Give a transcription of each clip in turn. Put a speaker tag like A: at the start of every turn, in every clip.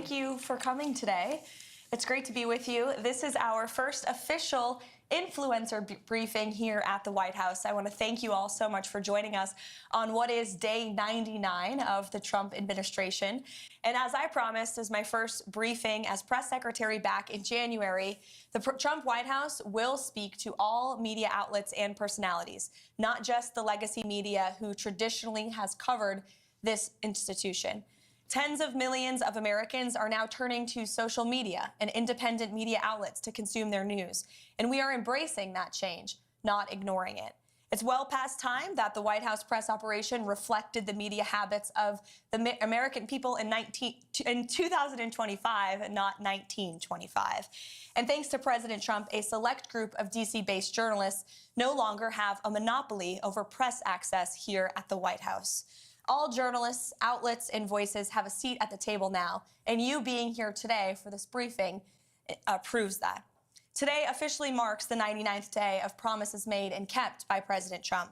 A: Thank you for coming today. It's great to be with you. This is our first official influencer briefing here at the White House. I want to thank you all so much for joining us on what is day 99 of the Trump administration. And as I promised, as my first briefing as press secretary back in January, the Trump White House will speak to all media outlets and personalities, not just the legacy media who traditionally has covered this institution. Tens of millions of Americans are now turning to social media and independent media outlets to consume their news. And we are embracing that change, not ignoring it. It's well past time that the White House press operation reflected the media habits of the American people in 2025, not 1925. And thanks to President Trump, a select group of DC-based journalists no longer have a monopoly over press access here at the White House. All journalists, outlets, and voices have a seat at the table now, and you being here today for this briefing proves that. Today officially marks the 99th day of promises made and kept by President Trump.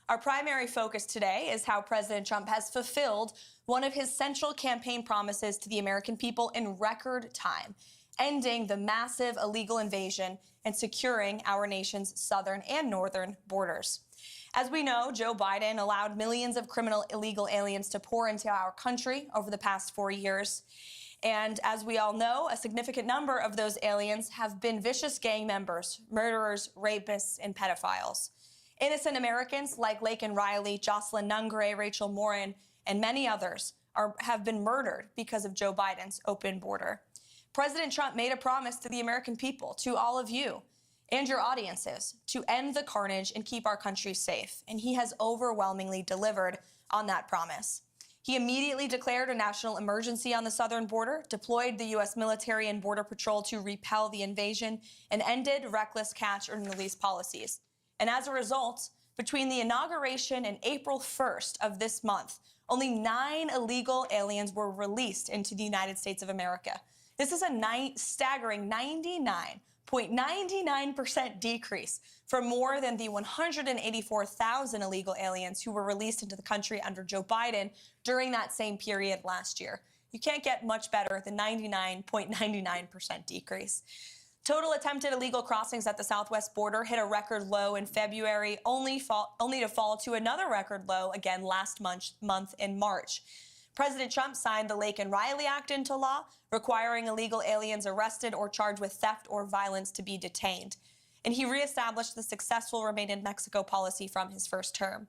A: Our primary focus today is how President Trump has fulfilled one of his central campaign promises to the American people in record time, ending the massive illegal invasion and securing our nation's southern and northern borders. As we know, Joe Biden allowed millions of criminal illegal aliens to pour into our country over the past 4 years. And as we all know, a significant number of those aliens have been vicious gang members, murderers, rapists, and pedophiles. Innocent Americans like Laken Riley, Jocelyn Nungray, Rachel Morin, and many others have been murdered because of Joe Biden's open border. President Trump made a promise to the American people, to all of you, and your audiences, to end the carnage and keep our country safe. And he has overwhelmingly delivered on that promise. He immediately declared a national emergency on the southern border, deployed the U.S. military and Border Patrol to repel the invasion, and ended reckless catch and release policies. And as a result, between the inauguration and April 1st of this month, only 9 illegal aliens were released into the United States of America. This is a staggering 99.99% decrease from more than the 184,000 illegal aliens who were released into the country under Joe Biden during that same period last year. You can't get much better than 99.99% decrease. Total attempted illegal crossings at the southwest border hit a record low in February, only to fall to another record low again last month in March. President Trump signed the Laken Riley Act into law, requiring illegal aliens arrested or charged with theft or violence to be detained. And he reestablished the successful Remain in Mexico policy from his first term.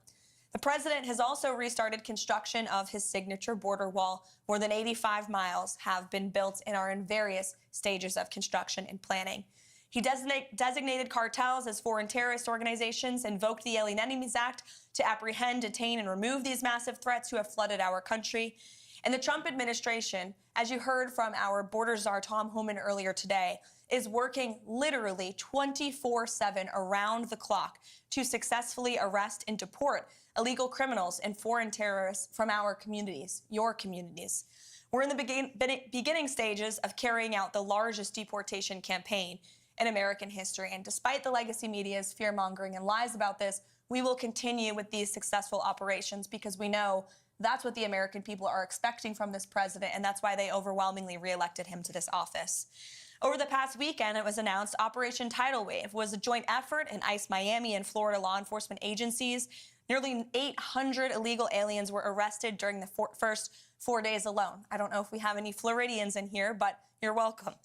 A: The president has also restarted construction of his signature border wall. More than 85 miles have been built and are in various stages of construction and planning. He designated cartels as foreign terrorist organizations, invoked the Alien Enemies Act to apprehend, detain, and remove these massive threats who have flooded our country. And the Trump administration, as you heard from our border czar Tom Homan earlier today, is working literally 24/7 around the clock to successfully arrest and deport illegal criminals and foreign terrorists from our communities, your communities. We're in the beginning stages of carrying out the largest deportation campaign in American history. And despite the legacy media's fear-mongering and lies about this, we will continue with these successful operations because we know that's what the American people are expecting from this president, and that's why they overwhelmingly reelected him to this office. Over the past weekend, it was announced Operation Tidal Wave was a joint effort in ICE Miami and Florida law enforcement agencies. Nearly 800 illegal aliens were arrested during the first 4 days alone. I don't know if we have any Floridians in here, but you're welcome.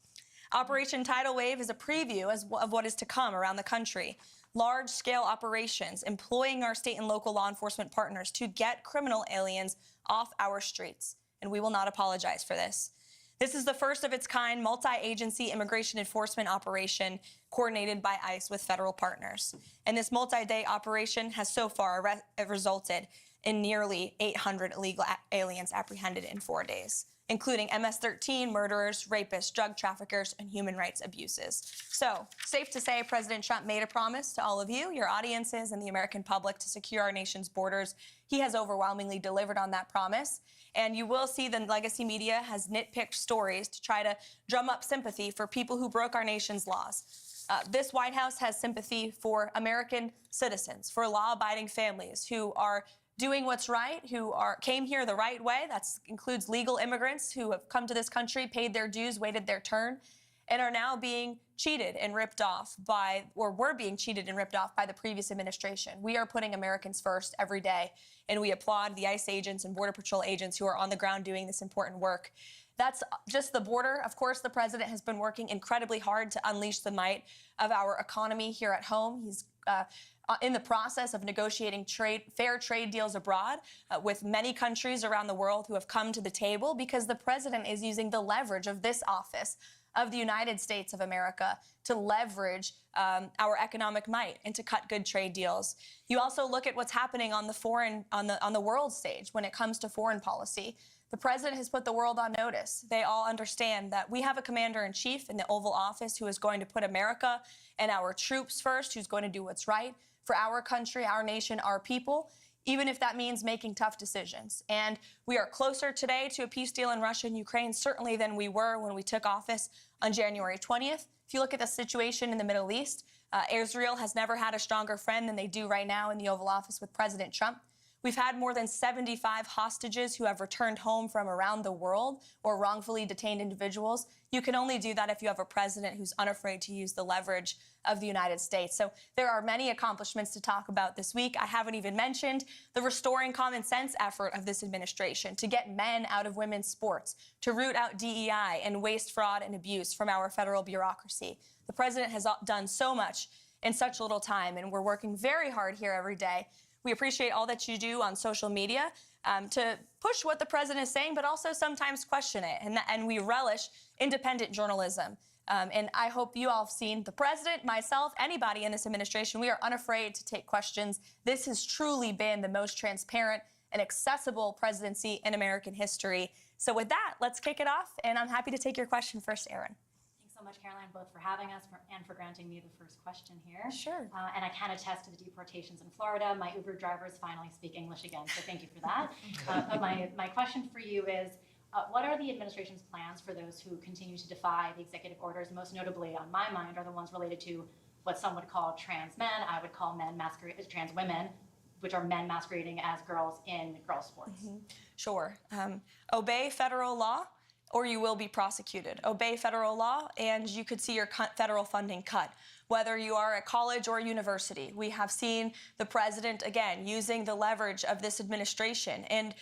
A: Operation Tidal Wave is a preview of what is to come around the country. Large-scale operations employing our state and local law enforcement partners to get criminal aliens off our streets. And we will not apologize for this. This is the first of its kind multi-agency immigration enforcement operation coordinated by ICE with federal partners. And this multi-day operation has so far resulted in nearly 800 illegal aliens apprehended in 4 days, including MS-13, murderers, rapists, drug traffickers, and human rights abuses. So, safe to say President Trump made a promise to all of you, your audiences, and the American public to secure our nation's borders. He has overwhelmingly delivered on that promise. And you will see the legacy media has nitpicked stories to try to drum up sympathy for people who broke our nation's laws. This White House has sympathy for American citizens, for law-abiding families who are doing what's right, who came here the right way. That includes legal immigrants who have come to this country, paid their dues, waited their turn, and are now being cheated and ripped off by, or were being cheated and ripped off by the previous administration. We are putting Americans first every day, and we applaud the ICE agents and Border Patrol agents who are on the ground doing this important work. That's just the border. Of course, the president has been working incredibly hard to unleash the might of our economy here at home. He's in the process of negotiating fair trade deals abroad with many countries around the world who have come to the table because the president is using the leverage of this office of the United States of America to leverage our economic might and to cut good trade deals. You also look at what's happening on the world stage when it comes to foreign policy. The president has put the world on notice. They all understand that we have a commander-in-chief in the Oval Office who is going to put America and our troops first, who's going to do what's right for our country, our nation, our people, even if that means making tough decisions. And we are closer today to a peace deal in Russia and Ukraine, certainly than we were when we took office on January 20th. If you look at the situation in the Middle East, Israel has never had a stronger friend than they do right now in the Oval Office with President Trump. We've had more than 75 hostages who have returned home from around the world, or wrongfully detained individuals. You can only do that if you have a president who's unafraid to use the leverage of the United States. So there are many accomplishments to talk about this week. I haven't even mentioned the restoring common sense effort of this administration to get men out of women's sports, to root out DEI and waste, fraud, and abuse from our federal bureaucracy. The president has done so much in such little time, and we're working very hard here every day. We appreciate all that you do on social media to push what the president is saying, but also sometimes question it. And we relish independent journalism. And I hope you all have seen the president, myself, anybody in this administration. We are unafraid to take questions. This has truly been the most transparent and accessible presidency in American history. So with that, let's kick it off. And I'm happy to take your question first, Erin.
B: So much, Karoline, both for having us and for granting me the first question here.
A: Sure.
B: And I can attest to the deportations in Florida. My Uber drivers finally speak English again, so thank you for that. But my question for you is, what are the administration's plans for those who continue to defy the executive orders? Most notably, on my mind, are the ones related to what some would call trans men. I would call men trans women, which are men masquerading as girls in girls' sports.
A: Mm-hmm. Sure. Obey federal law, or you will be prosecuted. Obey federal law, and you could see your federal funding cut. Whether you are a college or a university, we have seen the president, again, using the leverage of this administration and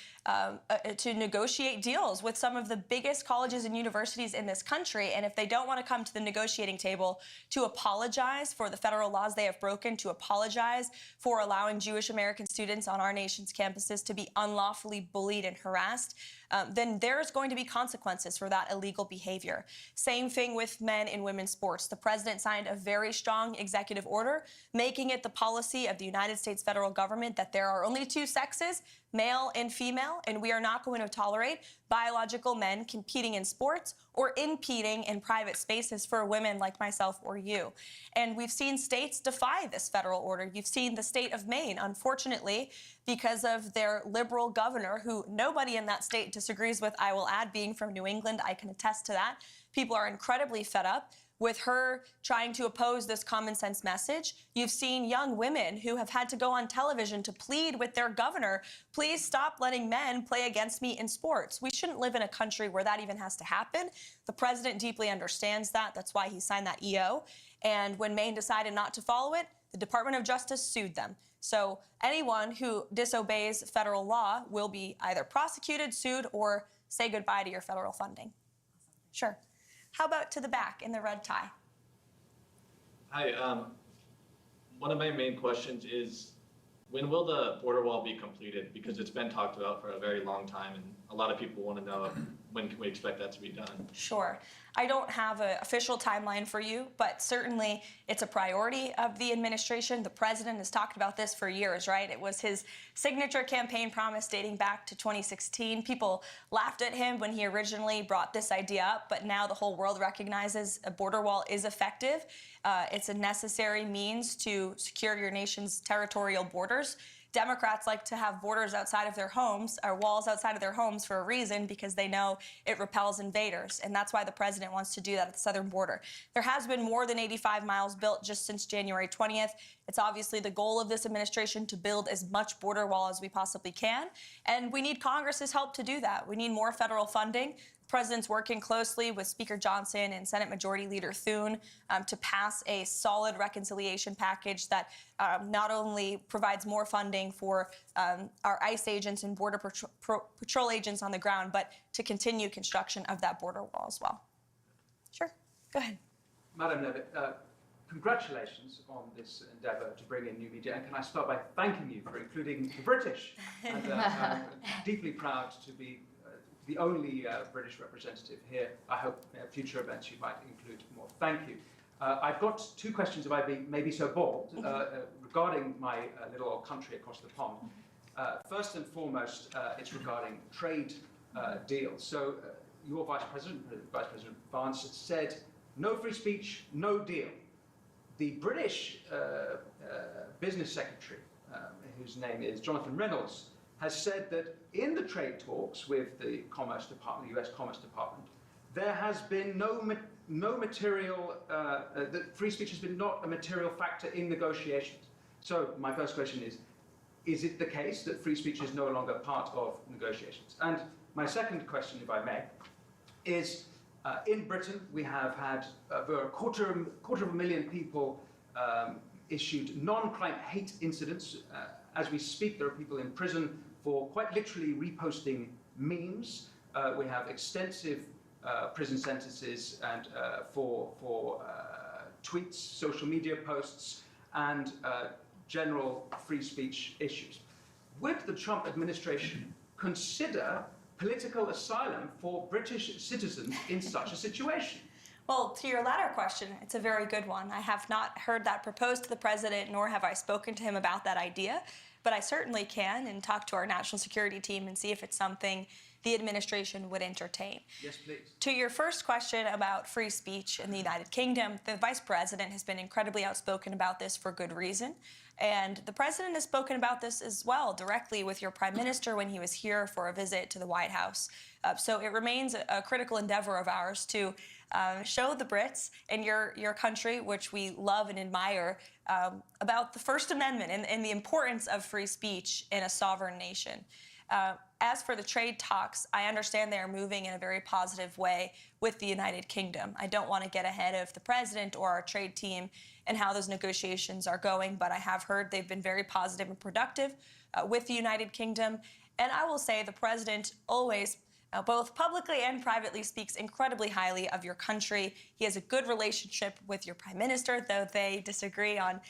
A: to negotiate deals with some of the biggest colleges and universities in this country. And if they don't want to come to the negotiating table to apologize for the federal laws they have broken, to apologize for allowing Jewish American students on our nation's campuses to be unlawfully bullied and harassed, then there's going to be consequences for that illegal behavior. Same thing with men in women's sports. The president signed a very strong executive order, making it the policy of the United States federal government that there are only two sexes, male and female, and we are not going to tolerate biological men competing in sports or impeding in private spaces for women like myself or you. And we've seen states defy this federal order. You've seen the state of Maine, unfortunately, because of their liberal governor, who nobody in that state disagrees with, I will add, being from New England, I can attest to that. People are incredibly fed up with her trying to oppose this common sense message. You've seen young women who have had to go on television to plead with their governor, please stop letting men play against me in sports. We shouldn't live in a country where that even has to happen. The president deeply understands that. That's why he signed that EO. And when Maine decided not to follow it, the Department of Justice sued them. So anyone who disobeys federal law will be either prosecuted, sued, or say goodbye to your federal funding. Sure. How about to the back in the red tie?
C: Hi. One of my main questions is, when will the border wall be completed? Because it's been talked about for a very long time, and a lot of people want to know when can we expect that to be done?
A: Sure. I don't have an official timeline for you, but certainly it's a priority of the administration. The president has talked about this for years, right? It was his signature campaign promise dating back to 2016. People laughed at him when he originally brought this idea up, but now the whole world recognizes a border wall is effective. It's a necessary means to secure your nation's territorial borders. Democrats like to have borders outside of their homes, or walls outside of their homes, for a reason, because they know it repels invaders. And that's why the president wants to do that at the southern border. There has been more than 85 miles built just since January 20th. It's obviously the goal of this administration to build as much border wall as we possibly can. And we need Congress's help to do that. We need more federal funding. The president's working closely with Speaker Johnson and Senate Majority Leader Thune to pass a solid reconciliation package that not only provides more funding for our ICE agents and Border Patrol agents on the ground, but to continue construction of that border wall as well. Sure, go ahead.
D: Madam Leavitt, congratulations on this endeavour to bring in new media. And can I start by thanking you for including the British? And I'm deeply proud to be the only British representative here. I hope future events you might include more. Thank you. I've got two questions, if I may be so bold, regarding my little old country across the pond. First and foremost, it's regarding trade deals. So your Vice President Vance, said, no free speech, no deal. The British Business Secretary, whose name is Jonathan Reynolds, has said that in the trade talks with the Commerce Department, the US Commerce Department, there has been no material, that free speech has been not a material factor in negotiations. So my first question is it the case that free speech is no longer part of negotiations? And my second question, if I may, is in Britain, we have had over a quarter of a million people issued non-crime hate incidents. As we speak, there are people in prison for quite literally reposting memes. We have extensive prison sentences and for tweets, social media posts, and general free speech issues. Would the Trump administration consider political asylum for British citizens in such a situation?
A: Well, to your latter question, it's a very good one. I have not heard that proposed to the president, nor have I spoken to him about that idea, but I certainly can and talk to our national security team and see if it's something the administration would entertain.
D: Yes, please.
A: To your first question about free speech in the United Kingdom, the vice president has been incredibly outspoken about this for good reason. And the president has spoken about this as well directly with your prime minister when he was here for a visit to the White House. So it remains a critical endeavor of ours to show the Brits and your country, which we love and admire, about the First Amendment and the importance of free speech in a sovereign nation. As for the trade talks, I understand they are moving in a very positive way with the United Kingdom. I don't want to get ahead of the president or our trade team and how those negotiations are going, but I have heard they've been very positive and productive with the United Kingdom. And I will say the president always, both publicly and privately, speaks incredibly highly of your country. He has a good relationship with your prime minister, though they disagree on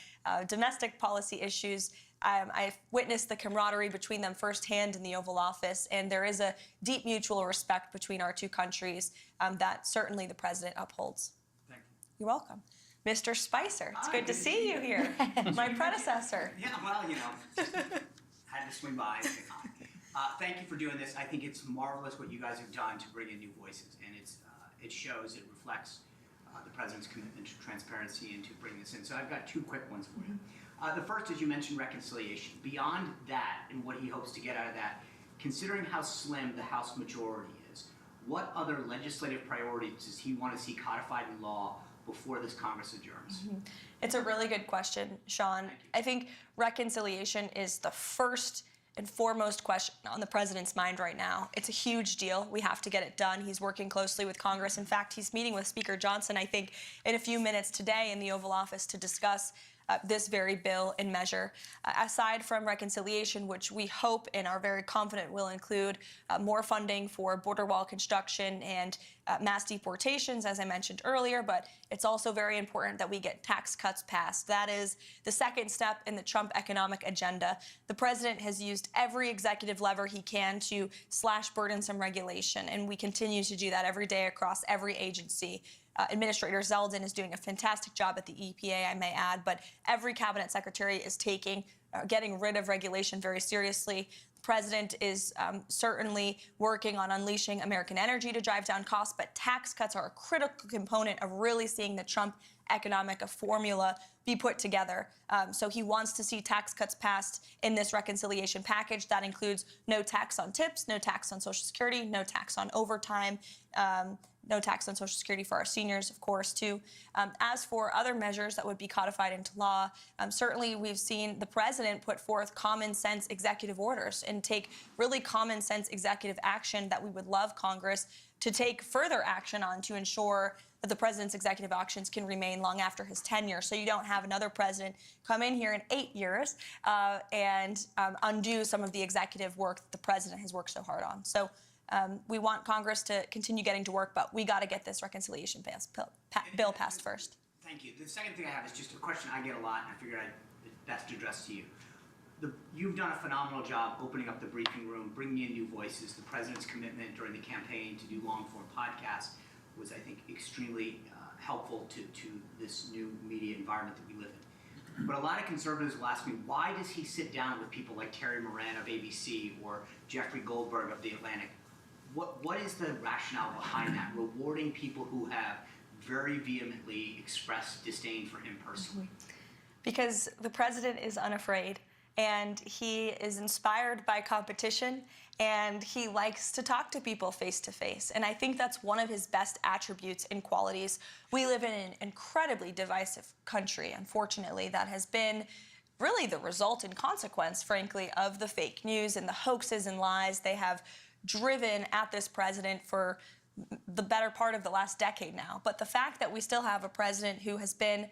A: domestic policy issues. I've witnessed the camaraderie between them firsthand in the Oval Office, and there is a deep mutual respect between our two countries that certainly the president upholds.
D: Thank you.
A: You're welcome. Mr. Spicer, it's
E: Hi,
A: good to see you here. My predecessor.
E: Yeah, well, just had to swing by and say hi. Thank you for doing this. I think it's marvelous what you guys have done to bring in new voices, and it shows, it reflects the president's commitment to transparency and to bring this in. So I've got two quick ones for you. The first is you mentioned reconciliation. Beyond that and what he hopes to get out of that, considering how slim the House majority is, what other legislative priorities does he want to see codified in law before this Congress adjourns?
A: It's a really good question, Sean. I think reconciliation is the first and foremost question on the president's mind right now. It's a huge deal. We have to get it done. He's working closely with Congress. In fact, he's meeting with Speaker Johnson, I think, in a few minutes today in the Oval Office to discuss this very bill and measure. Aside from reconciliation, which we hope and are very confident will include more funding for border wall construction and mass deportations, as I mentioned earlier, but it's also very important that we get tax cuts passed. That is the second step in the Trump economic agenda. The president has used every executive lever he can to slash burdensome regulation, and we continue to do that every day across every agency. Administrator Zeldin is doing a fantastic job at the EPA, I may add, but every cabinet secretary is getting rid of regulation very seriously. The president is certainly working on unleashing American energy to drive down costs, but tax cuts are a critical component of really seeing the Trump economic formula be put together. So he wants to see tax cuts passed in this reconciliation package. That includes no tax on tips, no tax on Social Security, no tax on overtime, no tax on Social Security for our seniors, of course, too. As for other measures that would be codified into law, certainly we've seen the president put forth common sense executive orders and take really common sense executive action that we would love Congress to take further action on to ensure that the president's executive actions can remain long after his tenure. So you don't have another president come in here in 8 years and undo some of the executive work that the president has worked so hard on. So we want Congress to continue getting to work, but we got to get this reconciliation bill passed first.
E: Thank you. The second thing I have is just a question I get a lot, and I figured I'd best address to you. You've done a phenomenal job opening up the briefing room, bringing in new voices. The president's commitment during the campaign to do long-form podcasts was, I think, extremely helpful to this new media environment that we live in. But a lot of conservatives will ask me, why does he sit down with people like Terry Moran of ABC or Jeffrey Goldberg of The Atlantic? What is the rationale behind that, rewarding people who have very vehemently expressed disdain for him personally?
A: Because the president is unafraid, and he is inspired by competition, and he likes to talk to people face to face. And I think that's one of his best attributes and qualities. We live in an incredibly divisive country, unfortunately, that has been really the result and consequence, frankly, of the fake news and the hoaxes and lies they have driven at this president for the better part of the last decade now. But the fact that we still have a president who has been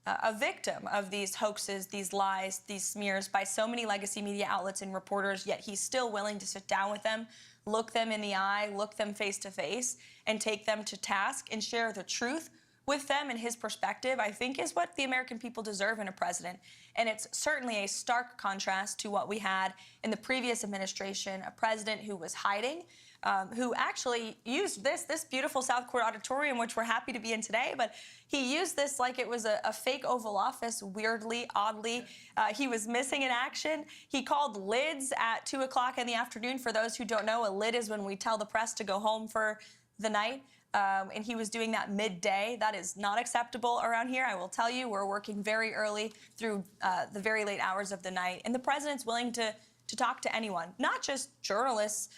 A: a victim of these hoaxes, these lies, these smears by so many legacy media outlets and reporters, yet he's still willing to sit down with them, look them in the eye, look them face to face, and take them to task and share the truth with them and his perspective, I think is what the American people deserve in a president. And it's certainly a stark contrast to what we had in the previous administration, a president who was hiding, who actually used this beautiful South Court auditorium, which we're happy to be in today, but he used this like it was a fake Oval Office, weirdly, oddly. He was missing in action. He called lids at 2 o'clock in the afternoon. For those who don't know, a lid is when we tell the press to go home for the night. And he was doing that midday. That is not acceptable around here. I will tell you, we're working very early through the very late hours of the night. And the president's willing to talk to anyone, not just journalists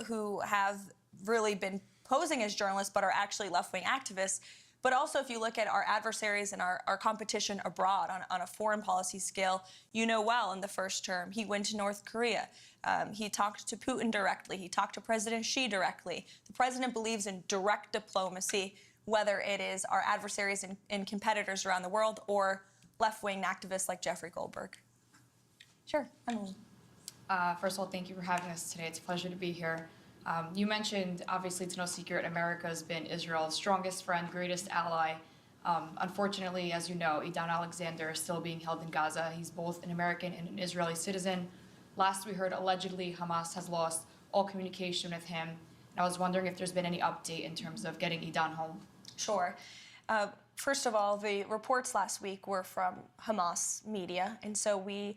A: who have really been posing as journalists but are actually left-wing activists, but also if you look at our adversaries and our competition abroad on a foreign policy scale, you know well in the first term, he went to North Korea. He talked to Putin directly. He talked to President Xi directly. The president believes in direct diplomacy, whether it is our adversaries and competitors around the world or left-wing activists like Jeffrey Goldberg. Sure, Emily.
F: First of all, thank you for having us today. It's a pleasure to be here. You mentioned, obviously, it's no secret, America has been Israel's strongest friend, greatest ally. Unfortunately, as you know, Idan Alexander is still being held in Gaza. He's both an American and an Israeli citizen. Last we heard, allegedly, Hamas has lost all communication with him. And I was wondering if there's been any update in terms of getting Idan home.
A: Sure. First of all, the reports last week were from Hamas media, and so we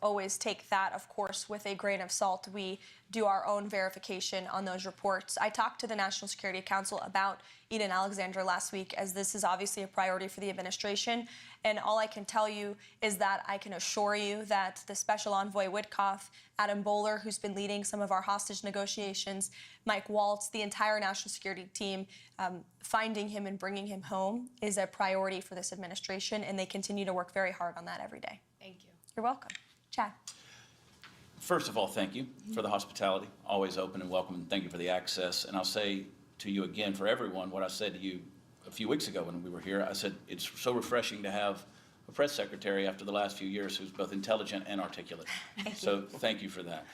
A: always take that, of course, with a grain of salt. We do our own verification on those reports. I talked to the National Security Council about Idan Alexander last week, as this is obviously a priority for the administration, and all I can tell you is that I can assure you that the Special Envoy Witkoff, Adam Bowler, who's been leading some of our hostage negotiations, Mike Waltz, the entire national security team, finding him and bringing him home is a priority for this administration, and they continue to work very hard on that every day.
F: Thank you.
A: You're welcome. Chad.
G: First of all, thank you for the hospitality, always open and welcome, and thank you for the access. And I'll say to you again, for everyone, what I said to you a few weeks ago when we were here. I said it's so refreshing to have a press secretary after the last few years who's both intelligent and articulate. So thank you for that.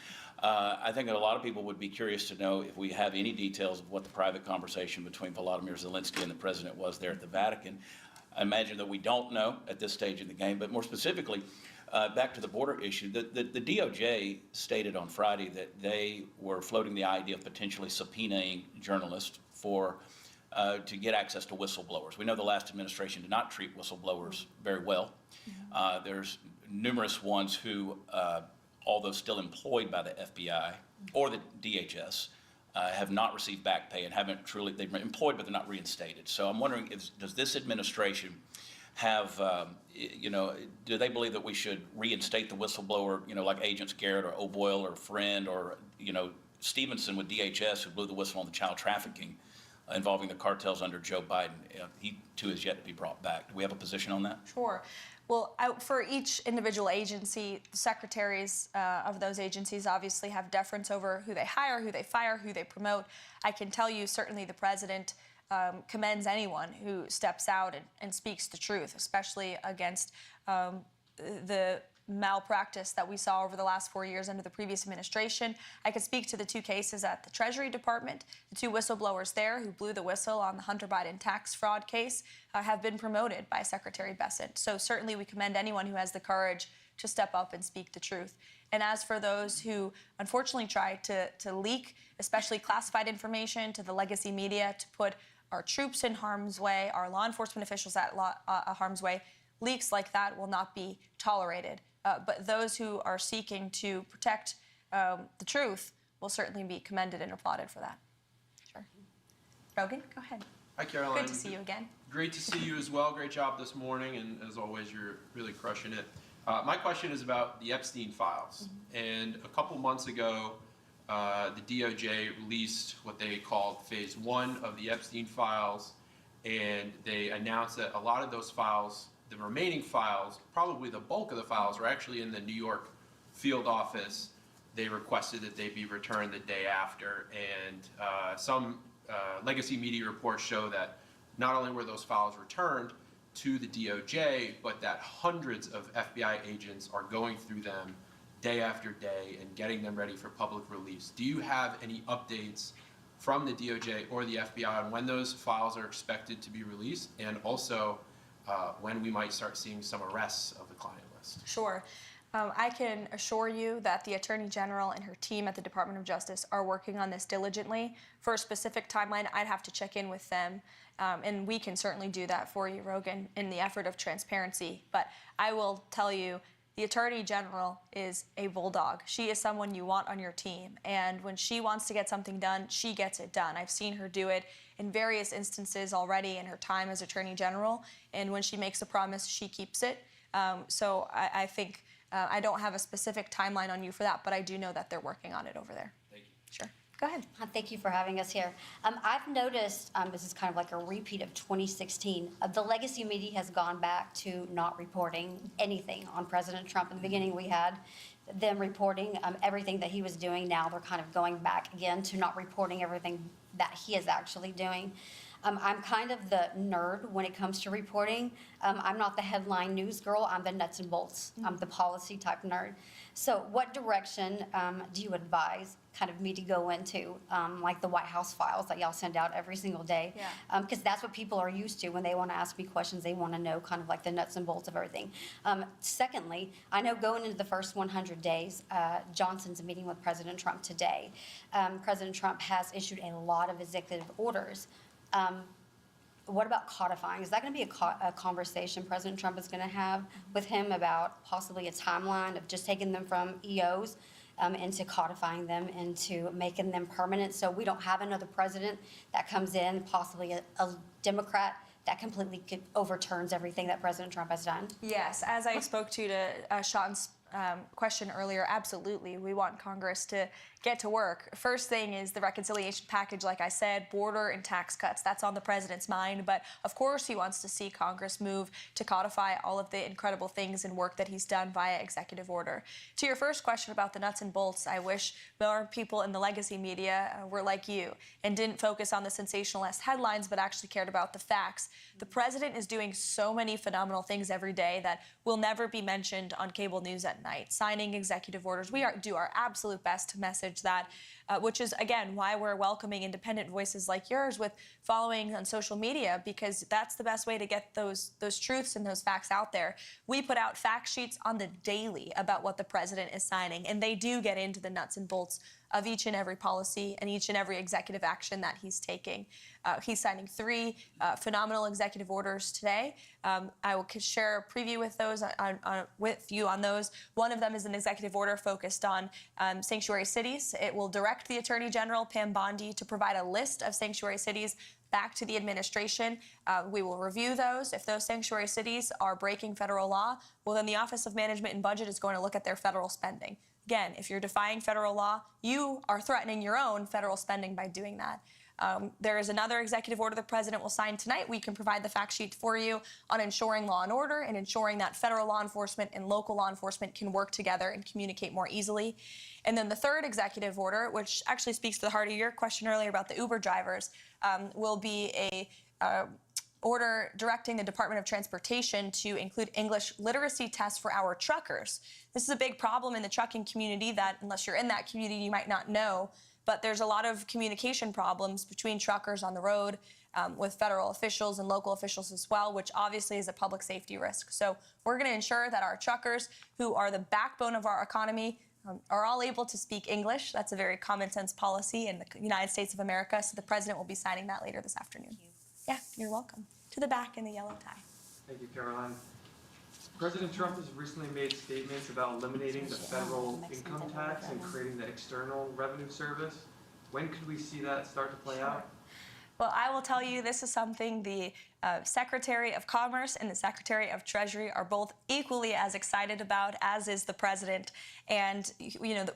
G: I think that a lot of people would be curious to know if we have any details of what the private conversation between Volodymyr Zelensky and the president was there at the Vatican. I imagine that we don't know at this stage in the game, but more specifically, back to the border issue, the DOJ stated on Friday that they were floating the idea of potentially subpoenaing journalists to get access to whistleblowers. We know the last administration did not treat whistleblowers very well. There's numerous ones who all those still employed by the FBI or the DHS have not received back pay and haven't truly, they've been employed, but they're not reinstated. So I'm wondering, does this administration have, do they believe that we should reinstate the whistleblower, like Agents Garrett or O'Boyle or Friend or, Stevenson with DHS, who blew the whistle on the child trafficking involving the cartels under Joe Biden? He too is yet to be brought back. Do we have a position on that?
A: Sure. Well, for each individual agency, the secretaries of those agencies obviously have deference over who they hire, who they fire, who they promote. I can tell you certainly the president commends anyone who steps out and speaks the truth, especially against the malpractice that we saw over the last 4 years under the previous administration. I could speak to the two cases at the Treasury Department. The two whistleblowers there who blew the whistle on the Hunter Biden tax fraud case have been promoted by Secretary Bessent. So certainly we commend anyone who has the courage to step up and speak the truth. And as for those who unfortunately try to leak, especially classified information to the legacy media to put our troops in harm's way, our law enforcement officials at harm's way, leaks like that will not be tolerated. But those who are seeking to protect the truth will certainly be commended and applauded for that. Sure. Rogan, go ahead.
H: Hi, Karoline.
A: Good to see you again.
H: Great to see you as well. Great job this morning, and as always, you're really crushing it. My question is about the Epstein Files. And a couple months ago, the DOJ released what they called Phase 1 of the Epstein Files, and they announced that a lot of those files, the remaining files, probably the bulk of the files, are actually in the New York field office. They requested that they be returned the day after, and some legacy media reports show that not only were those files returned to the DOJ, but that hundreds of FBI agents are going through them day after day and getting them ready for public release. Do you have any updates from the DOJ or the FBI on when those files are expected to be released, and also when we might start seeing some arrests of the client list?
A: Sure. I can assure you that the Attorney General and her team at the Department of Justice are working on this diligently. For a specific timeline, I'd have to check in with them, and we can certainly do that for you, Rogan, in the effort of transparency. But I will tell you, the Attorney General is a bulldog. She is someone you want on your team, and when she wants to get something done, she gets it done. I've seen her do it in various instances already in her time as Attorney General, and when she makes a promise, she keeps it. So I think I don't have a specific timeline on you for that, but I do know that they're working on it over there.
H: Thank you.
A: Sure. Go ahead.
I: Thank you for having us here. I've noticed, this is kind of like a repeat of 2016, the legacy media has gone back to not reporting anything on President Trump. In the beginning, we had them reporting everything that he was doing. Now they're kind of going back again to not reporting everything that he is actually doing. I'm kind of the nerd when it comes to reporting. I'm not the headline news girl. I'm the nuts and bolts. I'm the policy type nerd. So what direction do you advise kind of me to go into, like the White House files that y'all send out every single day?
A: Yeah.
I: Because that's what people are used to when they want to ask me questions. They want to know kind of like the nuts and bolts of everything. Secondly, I know going into the first 100 days, Johnson's meeting with President Trump today. President Trump has issued a lot of executive orders. What about codifying? Is that going to be a conversation President Trump is going to have with him about possibly a timeline of just taking them from EOs into codifying them, into making them permanent, so we don't have another president that comes in, possibly a Democrat, that completely overturns everything that President Trump has done?
A: Yes, as I spoke to Sean's question earlier, absolutely. We want Congress to get to work. First thing is the reconciliation package, like I said, border and tax cuts. That's on the president's mind. But of course, he wants to see Congress move to codify all of the incredible things and work that he's done via executive order. To your first question about the nuts and bolts, I wish more people in the legacy media were like you and didn't focus on the sensationalist headlines, but actually cared about the facts. The president is doing so many phenomenal things every day that will never be mentioned on cable news at night. Signing executive orders. We do our absolute best to message that which is, again, why we're welcoming independent voices like yours with following on social media, because that's the best way to get those truths and those facts out there. We put out fact sheets on the daily about what the president is signing, and they do get into the nuts and bolts of each and every policy and each and every executive action that he's taking. He's signing 3 phenomenal executive orders today. I will share a preview with those with you on those. One of them is an executive order focused on sanctuary cities. It will direct the Attorney General, Pam Bondi, to provide a list of sanctuary cities back to the administration. We will review those. If those sanctuary cities are breaking federal law, well, then the Office of Management and Budget is going to look at their federal spending. Again, if you're defying federal law, you are threatening your own federal spending by doing that. There is another executive order the president will sign tonight. We can provide the fact sheet for you on ensuring law and order and ensuring that federal law enforcement and local law enforcement can work together and communicate more easily. And then the third executive order, which actually speaks to the heart of your question earlier about the Uber drivers, will be a order directing the Department of Transportation to include English literacy tests for our truckers. This is a big problem in the trucking community that, unless you're in that community, you might not know. But there's a lot of communication problems between truckers on the road with federal officials and local officials as well, which obviously is a public safety risk. So we're going to ensure that our truckers, who are the backbone of our economy, are all able to speak English. That's a very common sense policy in the United States of America. So the president will be signing that later this afternoon. Yeah, you're welcome. To the back in the yellow tie.
J: Thank you, Karoline. President Trump has recently made statements about eliminating the federal income tax and creating the External Revenue Service. When could we see that start to play out?
A: Well, I will tell you, this is something the Secretary of Commerce and the Secretary of Treasury are both equally as excited about, as is the president. And, you know,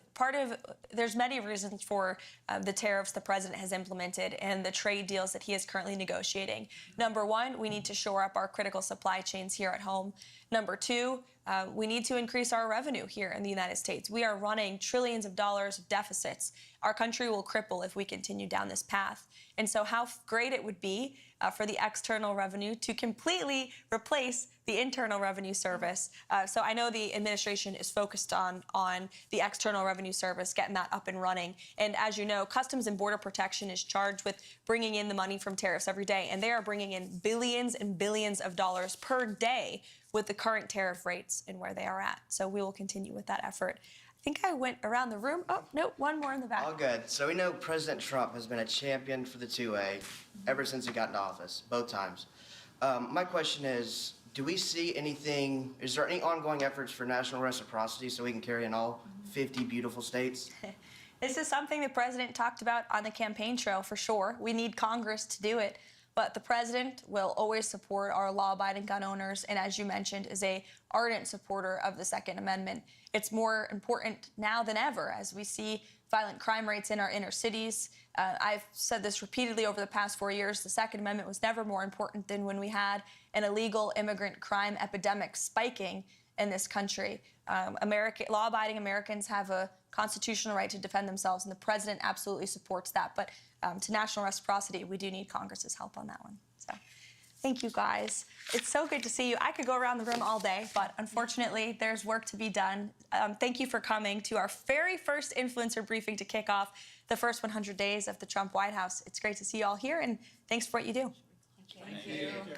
A: there's many reasons for the tariffs the president has implemented and the trade deals that he is currently negotiating. Number one, we need to shore up our critical supply chains here at home. Number two, we need to increase our revenue here in the United States. We are running trillions of dollars of deficits. Our country will cripple if we continue down this path. And so how great it would be for the external revenue to completely replace the Internal Revenue Service. So I know the administration is focused on the External Revenue Service, getting that up and running. And as you know, Customs and Border Protection is charged with bringing in the money from tariffs every day. And they are bringing in billions and billions of dollars per day with the current tariff rates and where they are at. So we will continue with that effort. I think I went around the room. Oh, no, one more in the back.
K: All good. So we know President Trump has been a champion for the 2A ever since he got into office, both times. My question is, do we see anything, is there any ongoing efforts for national reciprocity so we can carry in all 50 beautiful states?
A: This is something the president talked about on the campaign trail for sure. We need Congress to do it. But the president will always support our law-abiding gun owners, and as you mentioned, is a ardent supporter of the Second Amendment. It's more important now than ever as we see violent crime rates in our inner cities. I've said this repeatedly over the past 4 years. The Second Amendment was never more important than when we had an illegal immigrant crime epidemic spiking in this country. Law-abiding Americans have a constitutional right to defend themselves, and the president absolutely supports that. But to national reciprocity, we do need Congress's help on that one. So thank you, guys. It's so good to see you. I could go around the room all day, but unfortunately, there's work to be done. Thank you for coming to our very first influencer briefing to kick off the first 100 days of the Trump White House. It's great to see you all here, and thanks for what you do.
I: Thank you.
J: Thank you.